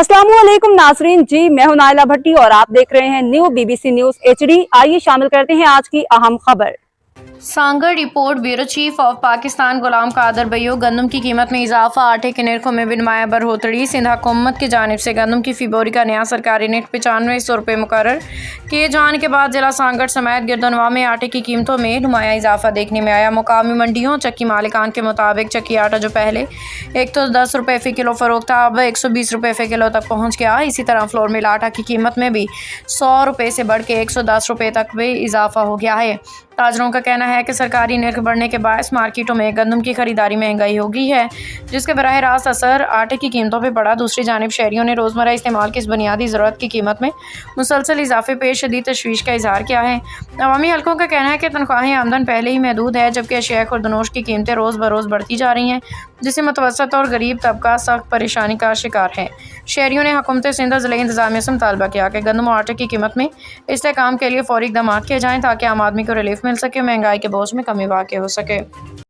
अस्सलाम वालेकुम नाजरीन जी, मैं हूं नाइला भट्टी और आप देख रहे हैं न्यू BBC न्यूज HD। आइए शामिल करते हैं आज की अहम खबर। Sanghar report. Bureau chief of Pakistan Ghulam Qadir बयो। गंदम की कीमत में इजाफा, आटे के निर्खों में भी नुमाया बढ़ोतरी। सिंध हुकूमत की जानिब से गंदम की फी बोरी का नया सरकारी रेट 9500 रुपये मुकर्रर किए जाने के बाद जिला सांगड़ समेत गिरदनवा में आटे की कीमतों में नुमाया इजाफा देखने में आया। मुकामी मंडियों चक्की मालिकान के मुताबिक चक्की आटा जो पहले 110 रुपये फ़ी किलो फरोख्त था, अब 120 रुपये फ़ी किलो तक पहुँच गया। इसी तरह फ्लोर मिल आटा की कीमत में भी 100 रुपये से बढ़ के 110 रुपये तक भी इजाफा हो गया है। ताजरों का कहना है कि सरकारी निर्ख बढ़ने के बायस मार्केटों में गंदम की खरीदारी महंगाई हो गई है, जिसके बराह रास्त असर आटे की कीमतों पर पड़ा। दूसरी जानिब शहरियों ने रोज़मर्रा इस्तेमाल की इस बुनियादी ज़रूरत की कीमत में मुसलसल इजाफे पे शदीद तशवीश का इजहार किया है। अवामी हलकों का कहना है कि तनख्वाहें आमदन पहले ही महदूद है, जबकि अशिया खुर्दनोश की कीमतें रोज़ बरोज़ बढ़ती जा रही हैं, जिससे मुतवसत और गरीब तबका सख्त परेशानी का शिकार है। शहरियों ने हुकूमत सिंध ज़िला इंतज़ामिया से मुतालबा किया कि गंदम और आटे की कीमत में इस्तेहकाम के लिए फौरी इक़दाम किए जाएँ ताकि आम आदमी को रिलीफ मिल सके, महंगाई के बोझ में कमी वाक़ई हो सके।